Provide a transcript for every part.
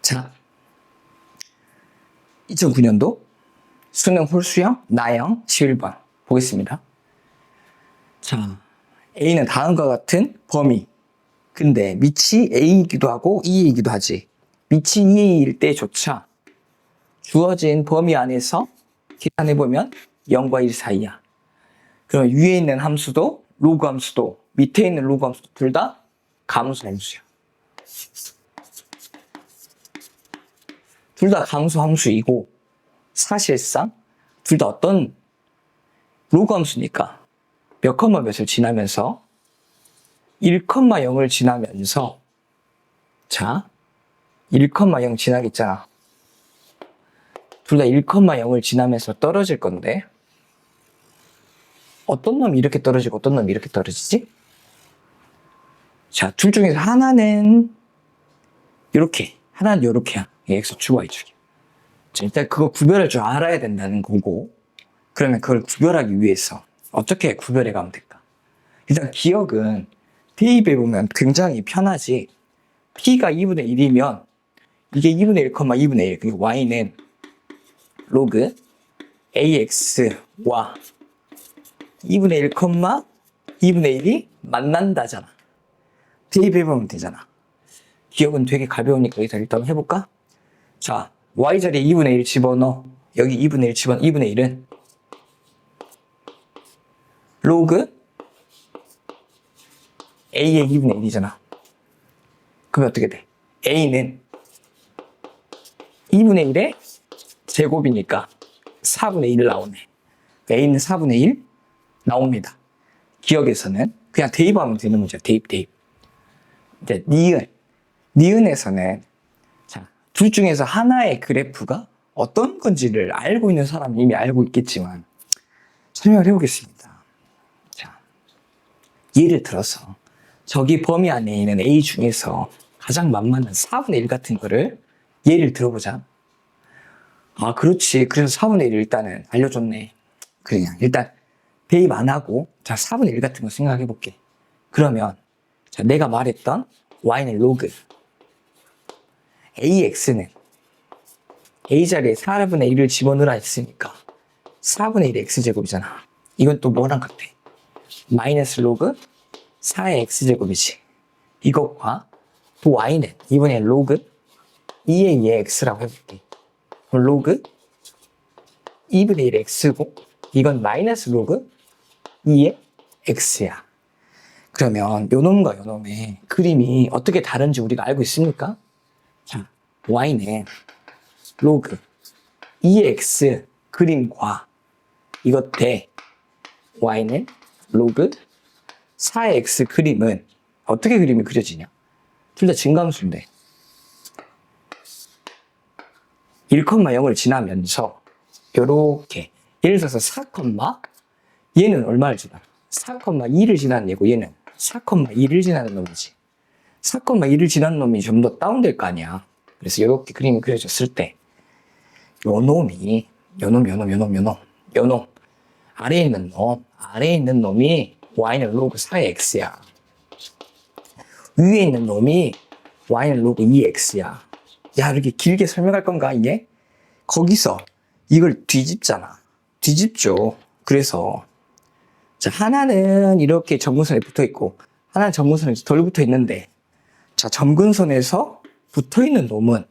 자, 2009년도 수능 홀수형 나형 11번 보겠습니다. 자, A는 다음과 같은 범위. 근데 밑이 A이기도 하고 E이기도 하지. 밑이 E일 때조차 주어진 범위 안에서 계산해보면 0과 1 사이야. 그럼 위에 있는 함수도 로그 함수도 밑에 있는 로그 함수도 둘 다 감수 함수야. 둘 다 감수 함수이고 사실상 둘 다 어떤 로그 함수니까 몇 컴마 몇을 지나면서 1,0을 지나면서 자 1,0 지나겠잖아. 둘 다 1,0을 지나면서 떨어질 건데 어떤 놈이 이렇게 떨어지고 어떤 놈이 이렇게 떨어지지? 자, 둘 중에서 하나는 이렇게, 하나는 이렇게야. X축, Y축이야. 자, 일단 그거 구별할 줄 알아야 된다는 거고, 그러면 그걸 구별하기 위해서 어떻게 구별해 가면 될까? 일단 기억은 대입해 보면 굉장히 편하지. P가 2분의 1이면 이게 2분의 1, 2분의 1, 그리고 Y는 로그 AX와 2분의 1, 2분의 1이 만난다잖아. 대입해보면 되잖아. 기억은 되게 가벼우니까 여기서 일단 해볼까? 자, Y 자리에 2분의 1 집어넣어. 여기 2분의 1 집어넣어. 2분의 1은 로그 A의 2분의 1이잖아. 그러면 어떻게 돼? A는 2분의 1의 제곱이니까 4분의 1 나오네. A는 4분의 1 나옵니다. 기억에서는 그냥 대입하면 되는 문제야. 대입. 이제 니은에서는 자, 둘 중에서 하나의 그래프가 어떤 건지를 알고 있는 사람은 이미 알고 있겠지만 설명을 해보겠습니다. 자, 예를 들어서 저기 범위 안에 있는 A 중에서 가장 만만한 4분의 1 같은 거를 예를 들어보자. 아, 그렇지. 그래서 4분의 1 일단은 알려줬네. 그냥 일단 대입 안 하고 자 4분의 1 같은 거 생각해 볼게. 그러면 자 내가 말했던 y는 로그 ax는 a 자리에 4분의 1을 집어넣으라 했으니까 4분의 1 x제곱이잖아. 이건 또 뭐랑 같아? 마이너스 로그 4의 x제곱이지. 이것과 또 y는 이번에 로그 2의 2의 x라고 해볼게. 그럼 로그 2분의 1 x고 이건 마이너스 로그 2의 x야. 그러면 요놈과 요놈의 그림이 어떻게 다른지 우리가 알고 있습니까? 자, y는 로그 2의 x 그림과 이것 대 y는 로그 4의 x 그림은 어떻게 그림이 그려지냐? 둘 다 증감수인데 1,0을 지나면서 요렇게 예를 들어서 4, 얘는 얼마를 지나? 4,2를 지나는 얘고 얘는 4,1을 지나는 놈이지. 4,1을 지나는 놈이 좀 더 다운될 거 아니야. 그래서 이렇게 그림이 그려졌을 때 요 놈이 아래에 있는 놈이 y는 로그 4의 x야. 위에 있는 놈이 y는 로그 2x야. 야, 이렇게 길게 설명할 건가 이게? 거기서 이걸 뒤집죠. 그래서 자, 하나는 이렇게 점근선에 붙어 있고 하나는 점근선에 덜 붙어 있는데 자, 점근선에서 붙어 있는 놈은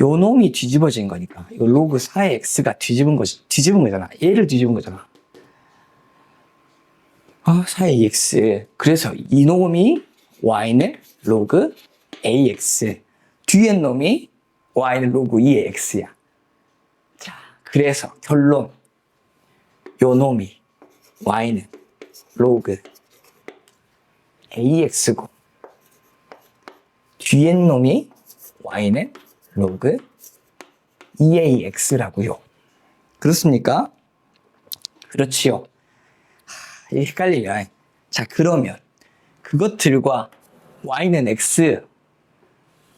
요 놈이 뒤집어진 거니까 이거 로그 4의 x가 뒤집은 거잖아. 얘를 뒤집은 거잖아. 4의 x. 그래서 이 놈이 y는 로그 ax. 뒤에 놈이 y는 로그 2의 x야. 자, 그래서 결론. 요 놈이 y는 로그 ax고 뒤에 놈이 y는 로그 2ax라고요. 그렇습니까? 그렇지요. 헷갈려요. 자, 그러면 그것들과 y는 x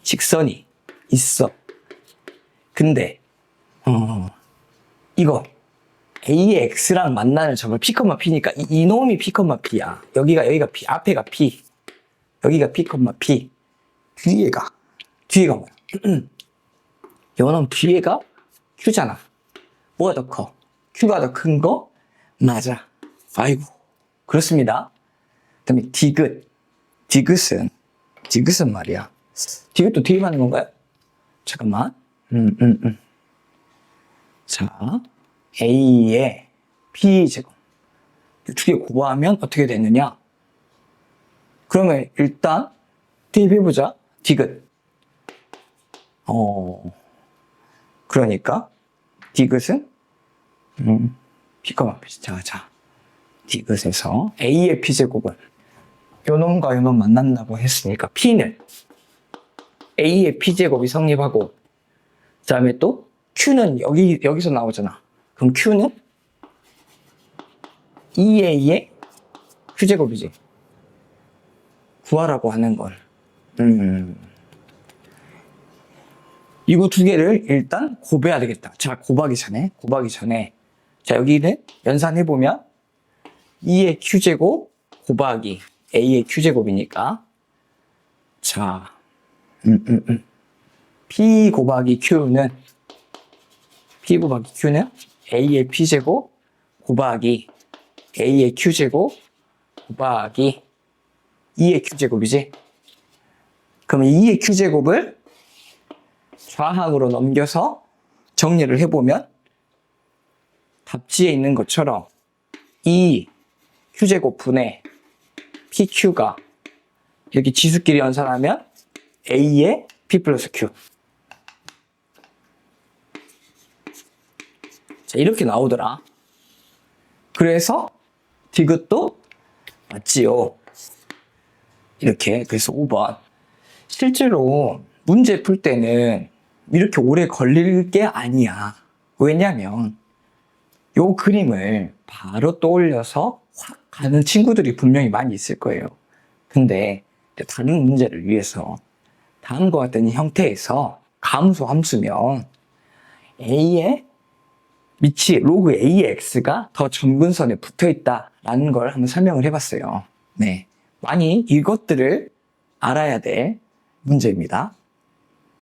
직선이 있어. 근데 이거 A의 X랑 만나는 점을 P, P니까 이 놈이 P, P야. 여기가 P, 앞에가 P. 여기가 P, P. 뒤에가 뭐야? 요놈 뒤에가 Q잖아. 뭐가 더 커? Q가 더 큰 거? 맞아. 아이고. 그렇습니다. 그 다음에 디귿. 디귿은 말이야. 디귿도 대입하는 건가요? 잠깐만. 자, A의 B제곱. 두 개 곱하면 어떻게 되느냐? 그러면 일단 대입해보자. 디귿. 그러니까 디귿은 B가 자. 디귿에서 A의 B제곱은 요놈과 요놈 만난다고 했으니까 P는 A의 P제곱이 성립하고 그 다음에 또 Q는 여기서 나오잖아. 그럼 Q는 2A의 Q제곱이지. 구하라고 하는 건 이거 두 개를 일단 곱해야 되겠다. 자, 곱하기 전에 자, 여기는 연산해보면 2의 Q제곱 곱하기 A의 Q제곱이니까 자, P 곱하기 Q는 A의 P제곱 곱하기 A의 Q제곱 곱하기 2의 Q제곱이지. 그러면 2의 Q제곱을 좌항으로 넘겨서 정리를 해보면 답지에 있는 것처럼 2 Q제곱분의 PQ가 이렇게 지수끼리 연산하면 A의 P 플러스 Q. 자, 이렇게 나오더라. 그래서 디귿도 맞지요. 이렇게. 그래서 5번. 실제로 문제 풀 때는 이렇게 오래 걸릴 게 아니야. 왜냐면 요 그림을 바로 떠올려서 확 가는 친구들이 분명히 많이 있을 거예요. 근데 다른 문제를 위해서 다음과 같은 형태에서 감소 함수면 A의 밑이 로그 A의 X가 더 점근선에 붙어 있다라는 걸 한번 설명을 해봤어요. 네, 많이 이것들을 알아야 될 문제입니다.